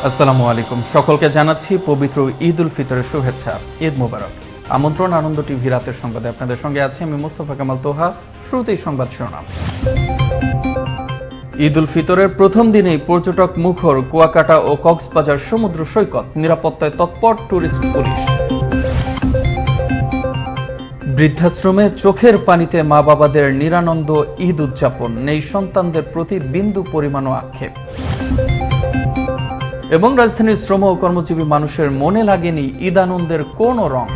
আসসালামু আলাইকুম। সকলকে জানাচ্ছি পবিত্র ঈদ উল ফিতরের শুভেচ্ছা। ঈদ মোবারক। আমন্ত্রণ আনন্দ টিভি রাতের সংবাদে আপনাদের সঙ্গে আছি আমি মোস্তফা কামাল তোহা। শুরুতেই সংবাদ শিরোনাম। ঈদ উল ফিতরের প্রথম দিনেই পর্যটক মুখর কুয়াকাটা ও কক্সবাজার সমুদ্র সৈকত, নিরাপত্তায় তৎপর ট্যুরিস্ট পুলিশ। বৃদ্ধাশ্রমে চোখের পানিতে মা বাবাদের নিরানন্দ ঈদ উদযাপন, নেই সন্তানদের প্রতি বিন্দু পরিমাণও আক্ষেপ। এবং রাজধানীর শ্রম ও কর্মজীবী মানুষের মনে লাগেনি ঈদ আনন্দের কোনো রং।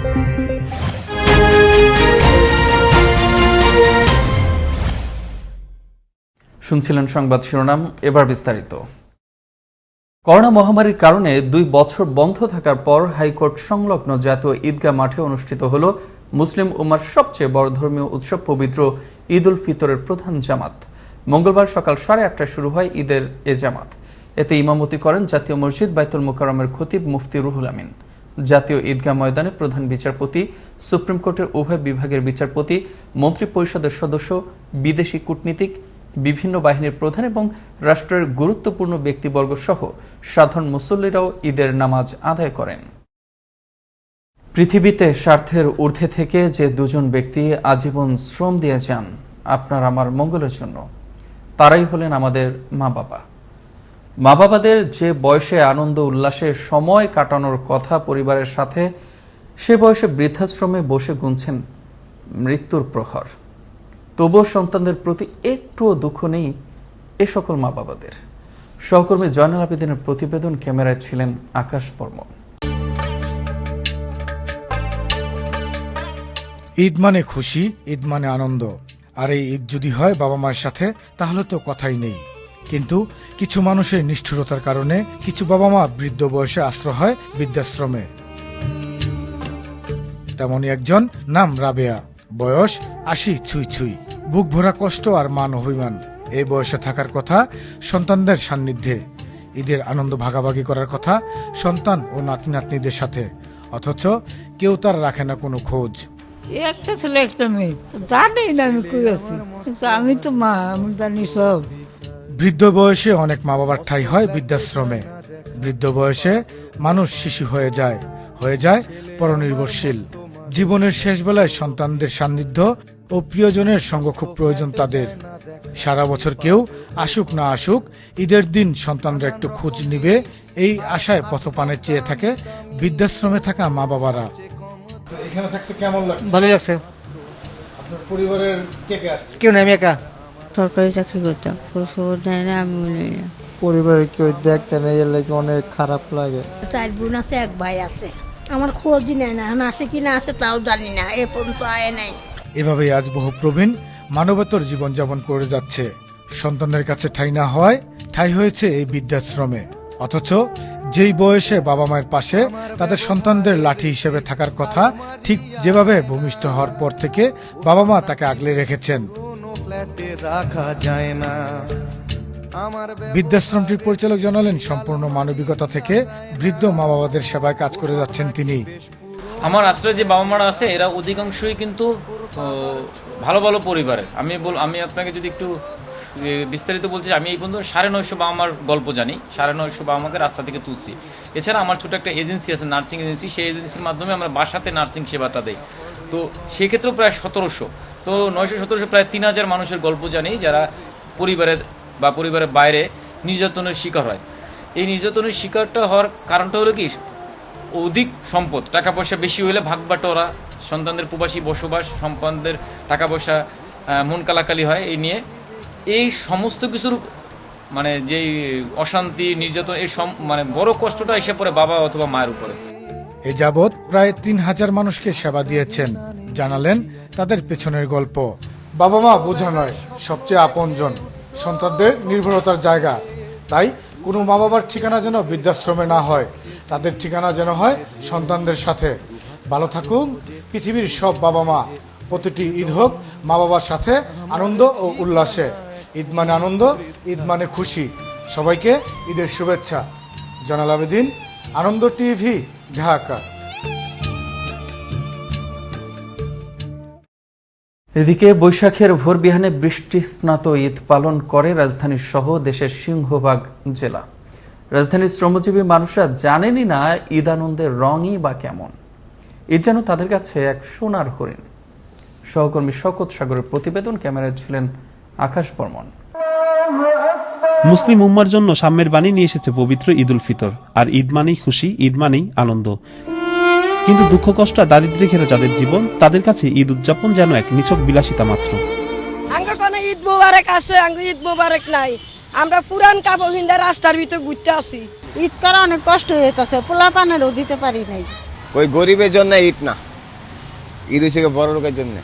শুনছিলেন সংবাদ শিরোনাম, এবার বিস্তারিত। করোনা মহামারীর কারণে 2 বছর বন্ধ থাকার পর হাইকোর্ট সংলগ্ন জাতীয় ঈদগাহ মাঠে অনুষ্ঠিত হল মুসলিম উম্মার সবচেয়ে বড় ধর্মীয় উৎসব পবিত্র ঈদ উল ফিতরের প্রধান জামাত। মঙ্গলবার সকাল 8:30টায় শুরু হয় ঈদের এ জামাত। এতে ইমামতি করেন জাতীয় মসজিদ বাইতুল মোকাররমের খতিব মুফতি রুহুল আমিন। জাতীয় ঈদগাহ ময়দানে প্রধান বিচারপতি, সুপ্রিম কোর্টের উভয় বিভাগের বিচারপতি, মন্ত্রী পরিষদের সদস্য, বিদেশি কূটনীতিক, বিভিন্ন বাহিনীর প্রধান এবং রাষ্ট্রের গুরুত্বপূর্ণ ব্যক্তিবর্গ সহ সাধারণ মুসল্লিরাও ঈদের নামাজ আদায় করেন। পৃথিবীতে স্বার্থের ঊর্ধ্বে থেকে যে দুজন ব্যক্তি আজীবন শ্রম দিয়ে যান আপনার আমার মঙ্গলের জন্য, তারাই হলেন আমাদের মা বাবা। মা বাবাদের যে বয়সে আনন্দ উল্লাসে সময় কাটানোর কথা পরিবারের সাথে, সে বয়সে বৃদ্ধাশ্রমে বসে গুনছেন মৃত্যুর প্রহর। তবুও সন্তানদের প্রতি একটুও দুঃখ নেই এ সকল মা বাবাদের। সহকর্মী জয়নাল আবেদিনের প্রতিবেদন, ক্যামেরায় ছিলেন আকাশ বর্মন। ঈদ মানে খুশি, ঈদ মানে আনন্দ। আর এই ঈদ যদি হয় বাবা মায়ের সাথে, তাহলে তো কথাই নেই। কিন্তু কিছু মানুষের নিষ্ঠুরতার কারণে কিছু বাবা মা বৃদ্ধ বয়সে আশ্রয় হয় বৃদ্ধাশ্রমে। তেমনই একজন, নাম রাবেয়া, বয়স 80 ছুঁই ছুঁই। বুক ভরা কষ্ট আর মান অভিমান। এই বয়সে থাকার কথা সন্তানদের সান্নিধ্যে, ঈদের আনন্দ ভাগাভাগি করার কথা সন্তান ও নাতি নাতনিদের সাথে, অথচ কেউ তার রাখে না কোনো খোঁজ। একটা ছেলে একটা মেয়ে, জানি না আমি কই আছি, কিন্তু আমি তো মা, আমি জানি সব। বৃদ্ধ বয়সে অনেক মা বাবার ঠাঁই হয় বৃদ্ধাশ্রমে। বৃদ্ধ বয়সে মানুষ শিশু হয়ে যায় পরনির্ভরশীল। জীবনের শেষ বেলায় সন্তানদের সান্নিধ্য ও প্রিয়জনের সঙ্গ খুব প্রয়োজন তাদের। সারা বছর কেউ আসুক না আসুক, ঈদের দিন সন্তানরা একটু খোঁজ নিবে, এই আশায় পথপানে চেয়ে থাকে বৃদ্ধাশ্রমে থাকা মা বাবারা। এখানে থাকতে কেমন লাগছে? ভালোই লাগছে। আপনার পরিবারের কে কে আছে? কেউ নাই, আমি একা। সরকারি চাকরি করতাম, খোঁজ নেয় না, আমি নেই না। পরিবারের কেউ দেখতে নেই, এর লাগে অনেক খারাপ লাগে। 4 বোন আছে, 1 ভাই আছে। আমার খোঁজই নেয় না, আসে কি না আসে তাও জানি না, এ পর্যন্ত আয় নাই। এভাবেই আজ বহু প্রবীণ মানবতর জীবনযাপন করে যাচ্ছে। সন্তানদের কাছে ঠাঁই না হওয়ায় ঠাঁই হয়েছে এই বৃদ্ধাশ্রমে। অথচ যেই বয়সে বাবা মায়ের পাশে তাদের সন্তানদের লাঠি হিসেবে থাকার কথা, ঠিক যেভাবে ভূমিষ্ঠ হওয়ার পর থেকে বাবা মা তাকে আগলে রেখেছেন। বৃদ্ধাশ্রমটির পরিচালক জানালেন, সম্পূর্ণ মানবিকতা থেকে বৃদ্ধ মা বাবাদের সেবায় কাজ করে যাচ্ছেন তিনি। আমার আশ্রয় যে বাবা মারা আছে, এরা অধিকাংশই কিন্তু ভালো ভালো পরিবারের। আমি আপনাকে যদি একটু বিস্তারিত বলছি, আমি এই পর্যন্ত 950 বাবা মার গল্প জানি। 950 বাবা মাকে রাস্তা থেকে তুলছি। এছাড়া আমার ছোট একটা এজেন্সি আছে, নার্সিং এজেন্সি। সেই এজেন্সির মাধ্যমে আমরা বাসাতে নার্সিং সেবাটা দেই। তো সেক্ষেত্রেও প্রায় 1700, তো 900-1700 প্রায় 3000 মানুষের গল্প জানি, যারা পরিবারের বা পরিবারের বাইরে নির্যাতনের শিকার হয়। এই নির্যাতনের শিকারটা হওয়ার কারণটা হলো কি, অধিক সম্পদ, টাকা পয়সা বেশি হলে ভাগ বাটোয়ারা, সন্তানদের প্রবাসী বসবাস, সন্তানদের টাকা পয়সা মন কালাকালি হয়। এই নিয়ে এই সমস্ত কিছুর মানে যেই অশান্তি, নির্যাতন, এই মানে বড় কষ্টটা এসে পড়ে বাবা অথবা মায়ের উপরে। এ যাবৎ প্রায় 3000 মানুষকে সেবা দিয়েছেন। জানালেন তাদের পেছনের গল্প। বাবা মা বোঝা নয়, সবচেয়ে আপনজন, সন্তানদের নির্ভরতার জায়গা। তাই কোনো মা বাবার ঠিকানা যেন বৃদ্ধাশ্রমে না হয়, তাদের ঠিকানা যেন হয় সন্তানদের সাথে। ভালো থাকুন পৃথিবীর সব বাবা মা। প্রতিটি ঈদ হোক মা বাবার সাথে আনন্দ ও উল্লাসে। ঈদ মানে আনন্দ, ঈদ মানে খুশি। সবাইকে ঈদের শুভেচ্ছা। জয়নাল আবেদিন, আনন্দ টিভি, ঢাকা। এদিকে বৈশাখের ভোর বিহানে বৃষ্টি স্নাত ঈদ পালন করে রাজধানী সহ দেশের সিংহভাগ জেলা। রাজধানীর শ্রমজীবী মানুষরা জানেনই না ঈদ আনন্দের রঙই বা কেমন। ঈদ যেন তাদের কাছে এক সোনার হরিণ। সহকর্মী শওকত সাগরের প্রতিবেদন, ক্যামেরায় ছিলেন আকাশ বর্মন। মুসলিম উম্মার জন্য সাম্যের বাণী নিয়ে এসেছে পবিত্র ঈদ উল ফিতর। আর ঈদ মানেই খুশি, ঈদ মানেই আনন্দ। কিন্তু দুঃখ কষ্ট আর দারিদ্র্যে ঘেরা যাদের জীবন, তাদের কাছে ঈদ উদযাপন যেন এক নিছক বিলাসিতা মাত্র। আঙ্গ কোনো ঈদ মোবারক আছে, আঙ্গ ঈদ মোবারক নাই। আমরা পুরান কাপড় হিন্দা রাস্তার ভিতর ঘুরতে আসি। ঈদ করা অনেক কষ্ট হইতেছে, পোলা পানেরও দিতে পারি নাই। ওই গরিবের জন্য ঈদ না, ঈদ হচ্ছে বড় লোকের জন্য।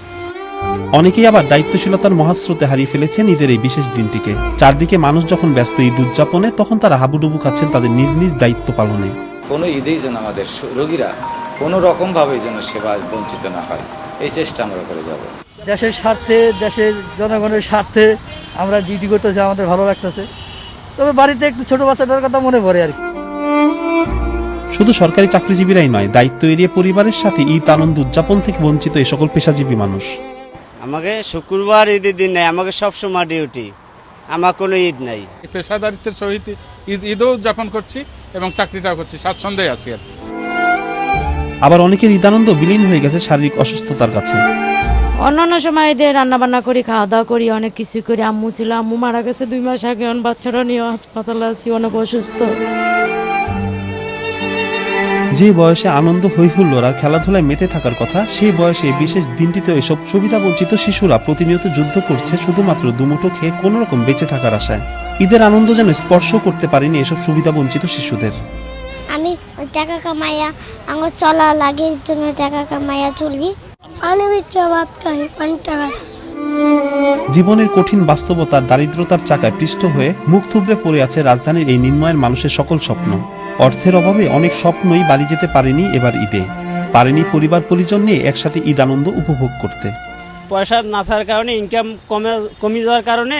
অনেকেই আবার দায়িত্বশীলতার মহাস্রোতে হারিয়ে ফেলেছেন ঈদের এই বিশেষ দিনটিকে। চারদিকে মানুষ যখন ব্যস্ত ঈদ উদযাপনে, তখন তারা হাবুডুবু খাচ্ছেন তাদের নিজ নিজ দায়িত্ব পালনে। কোনো ঈদেই যেন আমাদের রোগীরা কোনো রকমভাবে যেন সেবা বঞ্চিত না হয়, এই চেষ্টা আমরা করে যাব। দেশের স্বার্থে, দেশের জনগণের স্বার্থে আমরা ডিউটি করতেছি, আমাদের ভালো লাগতেছে। তবে বাড়িতে একটু ছোট বাচ্চাটার কথা মনে পড়ে আর কি। শুধু সরকারি চাকরিজীবীরাই নয়, দায়িত্ব এড়িয়ে পরিবারের সাথে ঈদ আনন্দ উদযাপন থেকে বঞ্চিত এই সকল পেশাজীবী মানুষ। আমাকে শুক্রবার ঈদের দিন নেই, আমাকে সবসময় ডিউটি, আমার কোনো ঈদ নাই। পেশাদারিত্বের সহিত ঈদও উদযাপন করছি এবং চাকরিটাও করছি, স্বাচ্ছন্দ্যে আছি আর কি। আবার অনেকের ঈদ আনন্দ বিলীন হয়ে গেছে শারীরিক অসুস্থতার কাছে। অন্যান্য সময় ঈদের রান্না বান্না করি, খাওয়া দাওয়া করি, অনেক কিছু করি। আম্মু ছিল, আম্মু মারা গেছে 2 মাস আগে। বাচ্চারা নিয়ে হাসপাতালে আছি, অনেক অসুস্থ। যে বয়সে আনন্দ, হৈহুল্লোড় আর খেলাধুলায় মেতে থাকার কথা, সেই বয়সে বিশেষ দিনটিতে এসব সুবিধা বঞ্চিত শিশুরা প্রতিনিয়ত যুদ্ধ করছে শুধুমাত্র দুমুঠো খেয়ে কোনো রকম বেঁচে থাকার আশায়। ঈদের আনন্দ যেন স্পর্শ করতে পারেনি এসব সুবিধা বঞ্চিত শিশুদের। আমি টাকা কামাইয়া আমার চলা লাগে, এর জন্য টাকা কামাইয়া চলি। পানি বিচ্ছা ভাত খাই, পানি টাকা। জীবনের কঠিন বাস্তবতার দারিদ্রতার চাকায় পিষ্ট হয়ে মুখ থুবড়ে পড়ে আছে রাজধানীর এই নিম্নয়ের মানুষের সকল স্বপ্ন। অর্থের অভাবে অনেক স্বপ্নই বাড়ি যেতে পারেনি এবার ঈদে, পারেনি পরিবার পরিজন নিয়ে একসাথে ঈদ আনন্দ উপভোগ করতে। পয়সা না থাকার কারণে, ইনকাম কমে যাওয়ার কারণে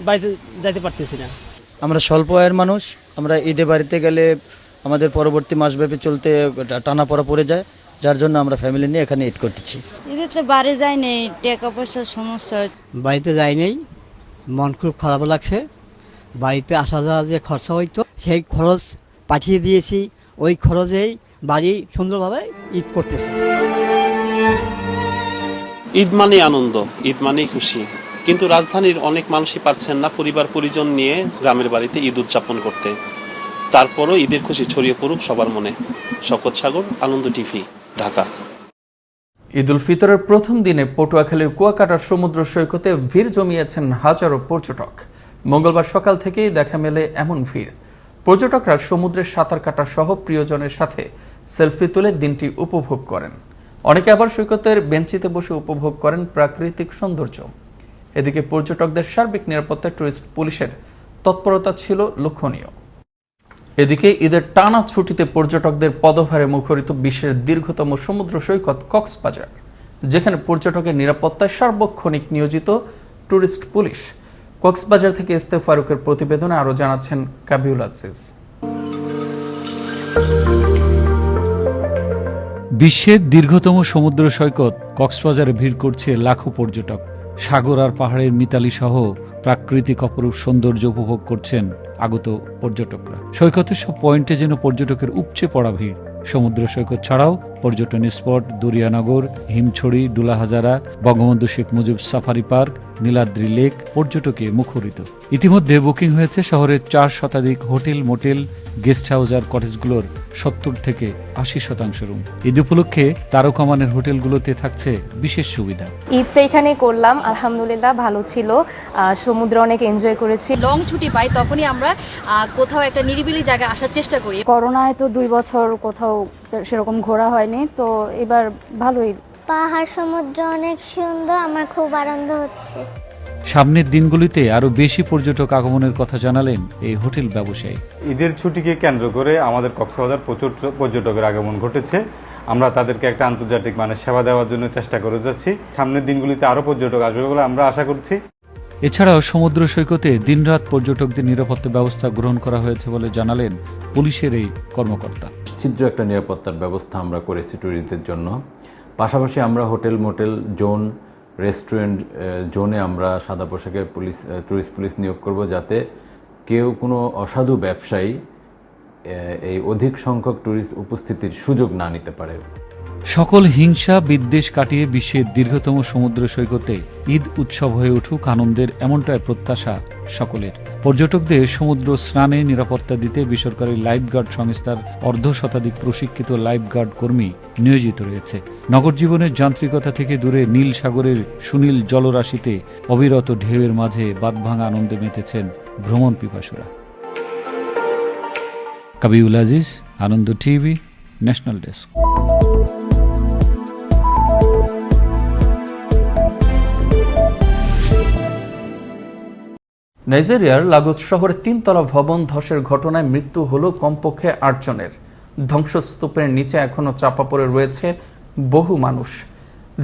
বাড়িতে যেতে পারতেছি না। আমরা স্বল্প আয়ের মানুষ, আমরা ঈদে বাড়িতে গেলে আমাদের পরবর্তী মাসব্যাপী চলতে টানাপড়া পড়ে যায়, যার জন্য আমরা ফ্যামিলি নিয়ে এখানে ঈদ করতেছি। ঈদে তো বাড়ি যাই নেই, টাকা পয়সার সমস্যা। বাড়িতে যাই নেই, মন খুব খারাপ লাগছে। বাড়িতে আসা যাওয়া যে খরচা হইতো, সেই খরচ পাঠিয়ে দিয়েছি। ওই খরচেই বাড়ি সুন্দরভাবে ঈদ করতেছে। ঈদ মানেই আনন্দ, ঈদ মানেই খুশি। কিন্তু রাজধানীর অনেক মানুষই পারছেন না পরিবার পরিজন নিয়ে গ্রামের বাড়িতে ঈদ উদযাপন করতে। তারপরও ঈদের খুশি ছড়িয়ে পড়ুক সবার মনে। শওকত সাগর, আনন্দ টিভি, ঢাকা। ঈদ উল ফিতরের প্রথম দিনে পটুয়াখালীর কুয়াকাটার সমুদ্র সৈকতে ভিড় জমিয়েছেন হাজারো পর্যটক। মঙ্গলবার সকাল থেকেই দেখা মেলে এমন ভিড়। পর্যটকরা সমুদ্রের সাঁতার কাটা সহ প্রিয়জনের সাথে সেলফি তুলে দিনটি উপভোগ করেন। অনেকে আবার সৈকতের বেঞ্চিতে বসে উপভোগ করেন প্রাকৃতিক সৌন্দর্য। এদিকে পর্যটকদের সার্বিক নিরাপত্তায় টুরিস্ট পুলিশের তৎপরতা ছিল লক্ষণীয়। এদিকে ঈদের টানা ছুটিতে পর্যটকদের পদভারে মুখরিত বিশ্বের দীর্ঘতম সমুদ্র সৈকত কক্সবাজার, যেখানে পর্যটকের নিরাপত্তায় সার্বক্ষণিক নিয়োজিত টুরিস্ট পুলিশ। কক্সবাজার থেকে ইস্তে ফারুকের প্রতিবেদনে আরও জানাচ্ছেন কাবিউল আজিজ। বিশ্বের দীর্ঘতম সমুদ্র সৈকত কক্সবাজারে ভিড় করছে লাখো পর্যটক। সাগর আর পাহাড়ের মিতালি সহ প্রাকৃতিক অপরূপ সৌন্দর্য উপভোগ করছেন আগত পর্যটকরা। সৈকতের সব পয়েন্টে যেন পর্যটকের উপচে পড়া ভিড়। সমুদ্র সৈকত ছাড়াও পর্যটন spot Dariyanagar, Himchhari, Dulahazara, Bangabandhu Sheikh Mujib safari park, Niladri lake পর্যটকে মুখরিত। ইতিমধ্যে বুকিং হয়েছে শহরের 4 শতাধিক হোটেল, মোটেল, গেস্ট হাউস আর কটেজগুলোর 70 থেকে 80% রুম। ঈদ উপলক্ষে তারকামানের হোটেলগুলোতে থাকছে বিশেষ সুবিধা। ঈদটা এখানে করলাম, আলহামদুলিল্লাহ ভালো ছিল। সমুদ্র অনেক এনজয় করেছি। লং ছুটি পাই তখনই আমরা কোথাও একটা নিরিবিলি জায়গায় আসার চেষ্টা করি। করোনায় তো 2 বছর কোথাও সেরকম ঘোরা হয়নি, তো এবার ভালোই। পাহাড় সমুদ্র অনেক সুন্দর, আমার খুব আনন্দ হচ্ছে। সামনের দিনগুলিতে আরো বেশি পর্যটক আগমনের কথা জানালেন এই হোটেল ব্যবসায়ী। ঈদের ছুটিকে কেন্দ্র করে আমাদের কক্সবাজার প্রচুর পর্যটকের আগমন ঘটেছে। আমরা তাদেরকে একটা আন্তর্জাতিক মানের সেবা দেওয়ার জন্য চেষ্টা করে যাচ্ছি। সামনের দিনগুলিতে আরো পর্যটক আসবে বলে আমরা আশা করছি। এছাড়াও সমুদ্র সৈকতে দিনরাত পর্যটকদের নিরাপত্তা ব্যবস্থা গ্রহণ করা হয়েছে বলে জানালেন পুলিশের এই কর্মকর্তা। ছিদ্র একটা নিরাপত্তার ব্যবস্থা আমরা করেছি ট্যুরিস্টদের জন্য। পাশাপাশি আমরা হোটেল, মোটেল জোন, রেস্টুরেন্ট জোনে আমরা সাদা পোশাকের টুরিস্ট পুলিশ নিয়োগ করব, যাতে কেউ কোনো অসাধু ব্যবসায়ী এই অধিক সংখ্যক ট্যুরিস্ট উপস্থিতির সুযোগ না নিতে পারে। সকল হিংসা বিদ্বেষ কাটিয়ে বিশ্বের দীর্ঘতম সমুদ্র সৈকতে ঈদ উৎসব হয়ে উঠুক আনন্দের, এমনটাই প্রত্যাশা সকলের। পর্যটকদের সমুদ্র স্নানে নিরাপত্তা দিতে বেসরকারি লাইফগার্ড সংস্থার অর্ধশতাধিক প্রশিক্ষিত লাইফগার্ড কর্মী নিয়োজিত রয়েছে। নগর জীবনের যান্ত্রিকতা থেকে দূরে নীল সাগরের সুনীল জলরাশিতে অবিরত ঢেউয়ের মাঝে বাঁধভাঙা আনন্দে মেতেছেন ভ্রমণ পিপাসুরা। কাবিউল আজিজ, আনন্দ টিভি, ন্যাশনাল ডেস্ক। নাইজেরিয়ার লাগোস শহরে 3 তলা ভবন ধসের ঘটনায় মৃত্যু হল কমপক্ষে 8 জনের। ধ্বংসস্তূপের নিচে এখনও চাপা পড়ে রয়েছে বহু মানুষ।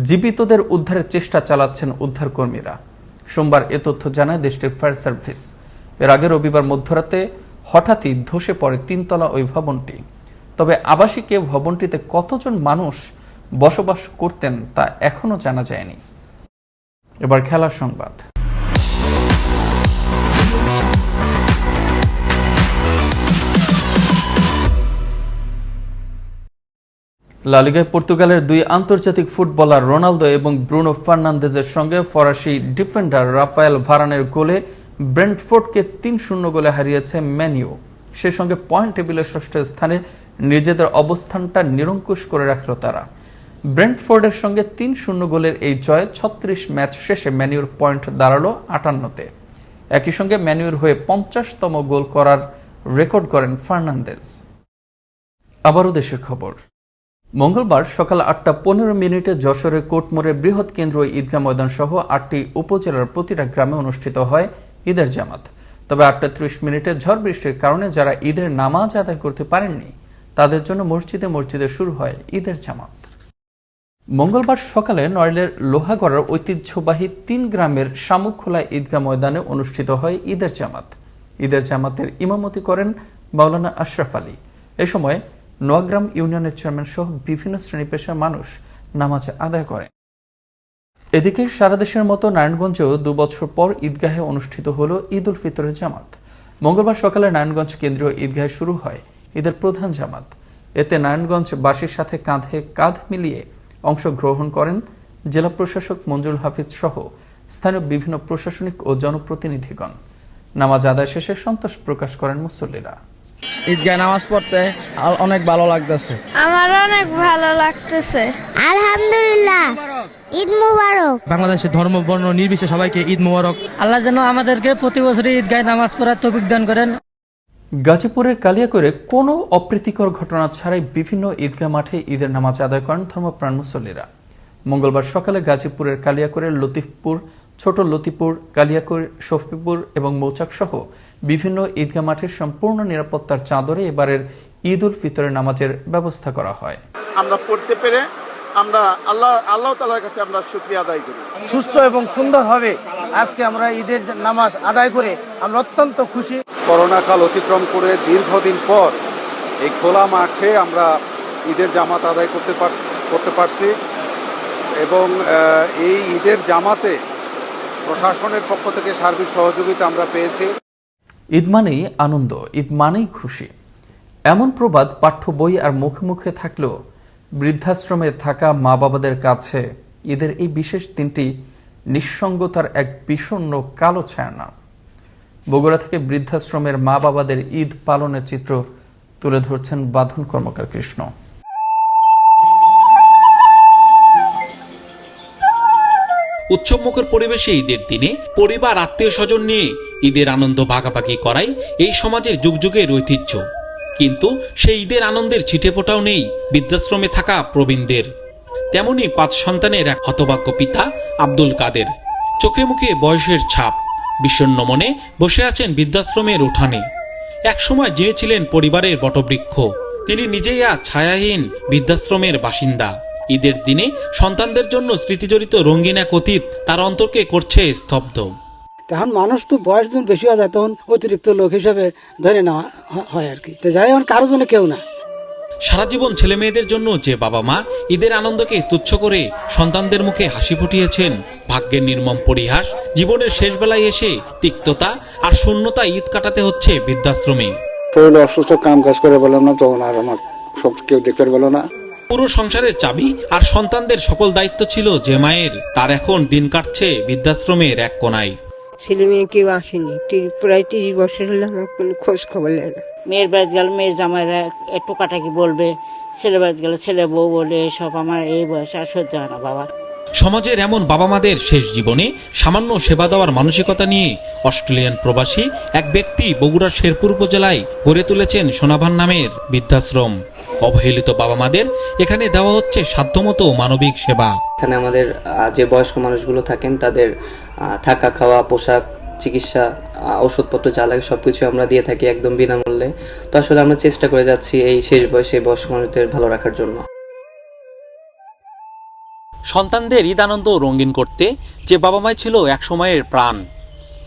জীবিতদের উদ্ধারের চেষ্টা চালাচ্ছেন উদ্ধারকর্মীরা। সোমবার এ তথ্য জানায় দেশটির ফায়ার সার্ভিস। এর আগে রবিবার মধ্যরাতে হঠাৎই ধসে পড়ে 3 তলা ওই ভবনটি। তবে আবাসিক ভবনটিতে কতজন মানুষ বসবাস করতেন তা এখনও জানা যায়নি। এবার খেলার সংবাদ। লা লিগায় পর্তুগালের 2 আন্তর্জাতিক ফুটবলার রোনালদো এবং ব্রুনো ফার্নান্দেজের সঙ্গে ফরাসি ডিফেন্ডার রাফায়েল ভারানের গোলে ব্রেন্টফোর্ডকে 3-0 গোলে হারিয়েছে ম্যান ইউ। সে সঙ্গে পয়েন্ট টেবিলের 6ষ্ঠ স্থানে নিজেদের অবস্থানটা নিরঙ্কুশ করে রাখল তারা। ব্রেন্টফোর্ডের সঙ্গে 3-0 গোলের এই জয়ে 36 ম্যাচ শেষে ম্যান ইউর পয়েন্ট দাঁড়ালো 58-তে। একই সঙ্গে ম্যান ইউর হয়ে 50তম গোল করার রেকর্ড করেন ফার্নান্দেজ। আবারও দেশের খবর। মঙ্গলবার সকাল 8:15 যশোরের কোটমোড়ের বৃহৎ কেন্দ্রীয় ঈদগাহ ময়দান সহ 8টি উপজেলার প্রতিটা গ্রামে অনুষ্ঠিত হয় ঈদের জামাত। তবে 8:30 ঝড় বৃষ্টির কারণে যারা ঈদের নামাজ আদায় করতে পারেননি তাদের জন্য মসজিদে মসজিদে শুরু হয় ঈদের জামাত। মঙ্গলবার সকালে নড়াইলের লোহাগড়ার ঐতিহ্যবাহী 3 গ্রামের শামুকখোলা ঈদগাহ ময়দানে অনুষ্ঠিত হয় ঈদের জামাত। ঈদের জামাতের ইমামতি করেন মাওলানা আশরাফ আলী। এ সময় নোয়াগ্রাম ইউনিয়নের চেয়ারম্যান সহ বিভিন্ন শ্রেণী পেশার মানুষ নামাজ আদায় করেন। এদিকে সারা দেশের মতো নারায়ণগঞ্জেও 2 বছর পর ঈদগাহে অনুষ্ঠিত হল ঈদ উল ফিতরের জামাত। মঙ্গলবার সকালে নারায়ণগঞ্জ কেন্দ্রীয় ঈদগাহে শুরু হয় ঈদের প্রধান জামাত। এতে নারায়ণগঞ্জবাসীর সাথে কাঁধে কাঁধ মিলিয়ে অংশগ্রহণ করেন জেলা প্রশাসক মঞ্জুল হাফিজ সহ স্থানীয় বিভিন্ন প্রশাসনিক ও জনপ্রতিনিধিগণ। নামাজ আদায় শেষে সন্তোষ প্রকাশ করেন মুসল্লিরা। ঈদগাহে নামাজ পড়তে অনেক ভালো লাগতেছে। আমার অনেক ভালো লাগতেছে, আলহামদুলিল্লাহ। ঈদ মুবারক। বাংলাদেশের ধর্ম বর্ণ নির্বিশেষে সবাইকে ঈদ মুবারক। আল্লাহ যেন আমাদেরকে প্রতি বছরই ঈদগাহে নামাজ পড়ার তৌফিক দান করেন। গাজীপুরের কালিয়াকৈরে কোনো অপ্রীতিকর ঘটনা ছাড়াই বিভিন্ন ঈদগাহ মাঠে ঈদের নামাজ আদায় করেন ধর্মপ্রাণ মুসল্লিরা। মঙ্গলবার সকালে গাজীপুরের কালিয়াকৈরের লতিফপুর, ছোট লতিপুর, কালিয়াকৈর, শফিপুর এবং মৌচাক সহ বিভিন্ন ঈদগাহ মাঠের সম্পূর্ণ নিরাপত্তার চাদরে এবারের ঈদ উল ফিতরের নামাজের ব্যবস্থা করা হয়। আমরা পড়তে পেরে আমরা আল্লাহ তাআলার কাছে আমরা শুকরিয়া আদায় করি। সুষ্ঠু এবং সুন্দরভাবে আজকে আমরা ঈদের নামাজ আদায় করে আমরা অত্যন্ত খুশি। করোনা কাল অতিক্রম করে দীর্ঘদিন পর এই খোলা মাঠে আমরা ঈদের জামাত আদায় করতে পারছি এবং এই ঈদের জামাতে প্রশাসনের পক্ষ থেকে সার্বিক সহযোগিতা আমরা পেয়েছি। ঈদ মানেই আনন্দ, ঈদ মানেই খুশি, এমন প্রবাদ পাঠ্য বই আর মুখে মুখে থাকলেও বৃদ্ধাশ্রমে থাকা মা বাবাদের কাছে ঈদের এই বিশেষ দিনটি নিঃসঙ্গতার এক বিষণ্ণ কালো ছায়ানা। বগুড়া থেকে বৃদ্ধাশ্রমের মা বাবাদের ঈদ পালনের চিত্র তুলে ধরছেন বাঁধন কর্মকার কৃষ্ণ। উৎসবমুখর পরিবেশে ঈদের দিনে পরিবার আত্মীয় স্বজন নিয়ে ঈদের আনন্দ ভাগাভাগি করাই এই সমাজের যুগ যুগের ঐতিহ্য। কিন্তু সেই ঈদের আনন্দের ছিটেফোঁটাও নেই বৃদ্ধাশ্রমে থাকা প্রবীণদের। তেমনি 5 সন্তানের এক হতভাগ্য পিতা আব্দুল কাদের, চোখে মুখে বয়সের ছাপ, বিষণ্ণ মনে বসে আছেন বৃদ্ধাশ্রমের উঠানে। একসময় যিনি ছিলেন পরিবারের বটবৃক্ষ, তিনি নিজেই আজ ছায়াহীন বৃদ্ধাশ্রমের বাসিন্দা। ঈদের দিনে সন্তানদের জন্য স্মৃতিজড়িত রঙিন এক অতীত তার অন্তরকে করছে স্তব্ধ। তখন মানুষ তো বয়স যখন বেশি হয়ে যায় তখন অতিরিক্ত লোক হিসেবে ধরে নেওয়া হয় আর কি। যাই এখন কারোর জন্য কেউ না। সারা জীবন ছেলে মেয়েদের জন্য যে বাবা মা ঈদের আনন্দকে তুচ্ছ করে সন্তানদের মুখে হাসি ফুটিয়েছেন, ভাগ্যের নির্মম পরিহাস, জীবনের শেষ বেলায় এসে তিক্ততা আর শূন্যতা ঈদ কাটাতে হচ্ছে বৃদ্ধাশ্রমে। শরীর অসুস্থ, কাম কাজ করে বললাম না, তখন আর আমার সব কেউ দেখতে বলো না। পুরো সংসারের চাবি আর সন্তানদের সকল দায়িত্ব ছিল যে মায়ের, তার এখন দিন কাটছে বৃদ্ধাশ্রমের এক কোনায়। ছেলে মেয়ে কেউ আসেনি, প্রায় 30 বছর হলে আমার কোনো খোঁজ খবর নেয় না। মেয়ের বাড়িতে গেলে মেয়ের জামাইরা একটু কাটাকি বলবে, ছেলে বাড়িতে গেলে ছেলে বউ বলে, সব আমার এই বয়সে আর সহ্য হয় না বাবা। সমাজের এমন বাবা মাদের শেষ জীবনে সামান্য সেবা দেওয়ার মানসিকতা নিয়ে অস্ট্রেলিয়ান প্রবাসী এক ব্যক্তি বগুড়ার শেরপুর উপজেলায় গড়ে তুলেছেন সোনাভান নামের বৃদ্ধাশ্রম। অবহেলিত বাবা মাদের এখানে দেওয়া হচ্ছে সাধ্যমতো মানবিক সেবা। এখানে আমাদের যে বয়স্ক মানুষগুলো থাকেন তাদের থাকা, খাওয়া, পোশাক, চিকিৎসা, ওষুধপত্র যা লাগে সবকিছু আমরা দিয়ে থাকি একদম বিনামূল্যে। তো আসলে আমরা চেষ্টা করে যাচ্ছি এই শেষ বয়সে বয়স্ক মানুষদের ভালো রাখার জন্য। সন্তানদের ঈদ আনন্দ রঙিন করতে যে বাবা মাই ছিল এক সময়ের প্রাণ,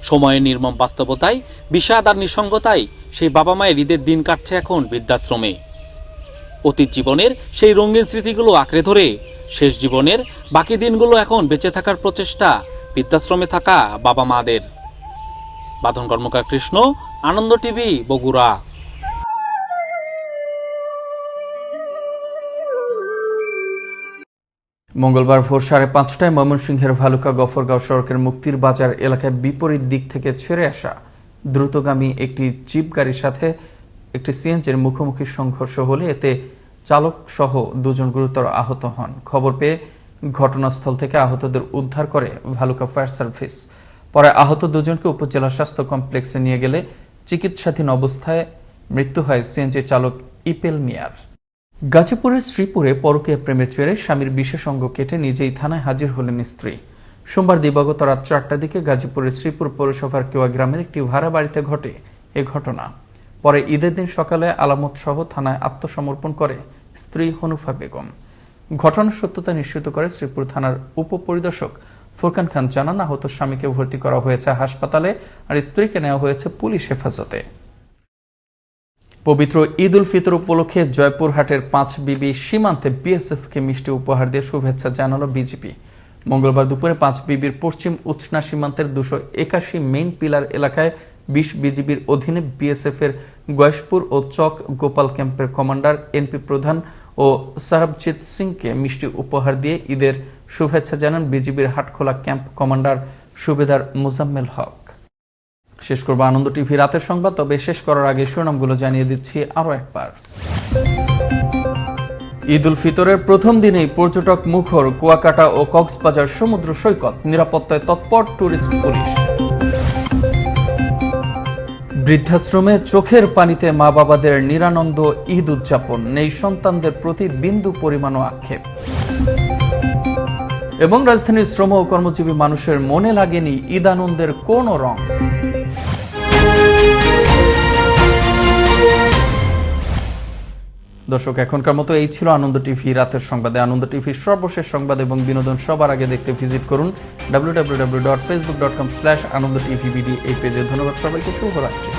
সময়ের নির্মম বাস্তবতায়, বিষাদ আর নিঃসঙ্গতায় সেই বাবা মায়ের ঈদের দিন কাটছে এখন বৃদ্ধাশ্রমে। অতীত জীবনের সেই রঙিন স্মৃতিগুলো আঁকড়ে ধরে শেষ জীবনের বাকি দিনগুলো এখন বেঁচে থাকার প্রচেষ্টা বৃদ্ধাশ্রমে থাকা বাবা মাদের। বাঁধন কর্মকার কৃষ্ণ, আনন্দ টিভি, বগুড়া। মঙ্গলবার ভোর 5:30টায় ময়মনসিংহের ভালুকা গফরগাঁও সড়কের মুক্তির বাজার এলাকায় বিপরীত দিক থেকে ছেড়ে আসা দ্রুতগামী একটি জিপ গাড়ির সাথে একটি সিএনজির মুখোমুখি সংঘর্ষ হলে এতে চালক সহ 2 জন গুরুতর আহত হন। খবর পেয়ে ঘটনাস্থল থেকে আহতদের উদ্ধার করে ভালুকা ফায়ার সার্ভিস। পরে আহত 2 জনকে উপজেলা স্বাস্থ্য কমপ্লেক্সে নিয়ে গেলে চিকিৎসাধীন অবস্থায় মৃত্যু হয় সিএনজি চালক ইপেল মিয়ার। গাজীপুরের শ্রীপুরে পরকীয়া প্রেমের জেরে স্বামীর বিশেষ অঙ্গ কেটে নিজেই থানায় হাজির হলেন স্ত্রী। সোমবার দিবাগত রাত 4টার দিকে গাজীপুরের শ্রীপুর পৌরসভার কেওয়া গ্রামের একটি ভাড়া বাড়িতে ঘটে এ ঘটনা। পরে ঈদের দিন সকালে আলামত সহ থানায় আত্মসমর্পণ করে স্ত্রী হনুফা বেগম। ঘটনার সত্যতা নিশ্চিত করে শ্রীপুর থানার উপপরিদর্শক ফুরকান খান জানান, আহত স্বামীকে ভর্তি করা হয়েছে হাসপাতালে আর স্ত্রীকে নেওয়া হয়েছে পুলিশ হেফাজতে। পবিত্র ঈদ উল ফিতর উপলক্ষে জয়পুরহাটের 5 বিবি সীমান্তে বিএসএফকে মিষ্টি উপহার দিয়ে শুভেচ্ছা জানালো বিজেপি। মঙ্গলবার দুপুরে 5 বিবির পশ্চিম উচনা সীমান্তের 281 মেইন পিলার এলাকায় 20 বিজিবির অধীনে বিএসএফ এর গয়েশপুর ও চক গোপাল ক্যাম্পের কমান্ডার এনপি প্রধান ও সারবজিৎ সিংকে মিষ্টি উপহার দিয়ে ঈদের শুভেচ্ছা জানান বিজিবির হাটখোলা ক্যাম্প কমান্ডার সুবেদার মুজাম্মেল হক। শেষ করব আনন্দ টিভি রাতের সংবাদ, তবে শেষ করার আগে শিরোনামগুলো জানিয়ে দিচ্ছি আরো একবার। ঈদ উল ফিতরের প্রথম দিনেই পর্যটক মুখর কুয়াকাটা ও কক্সবাজার সমুদ্র সৈকত, নিরাপত্তায় তৎপর টুরিস্ট পুলিশ। বৃদ্ধাশ্রমে চোখের পানিতে মা বাবাদের নিরানন্দ ঈদ উদযাপন, নেই সন্তানদের প্রতি বিন্দু পরিমাণও আক্ষেপ। এবং রাজধানীর শ্রম ও কর্মজীবী মানুষের মনে লাগেনি ঈদ আনন্দের কোনো রং। দর্শক, এখনকার মতো এই ছিল আনন্দ টিভি রাতের সংবাদে। আনন্দ টিভির সর্বশেষ সংবাদ এবং বিনোদন সবার আগে দেখতে ভিজিট করুন www.facebook.com/anondotvbd এই পেজে। ধন্যবাদ সবাইকে, শুভরাত্রি।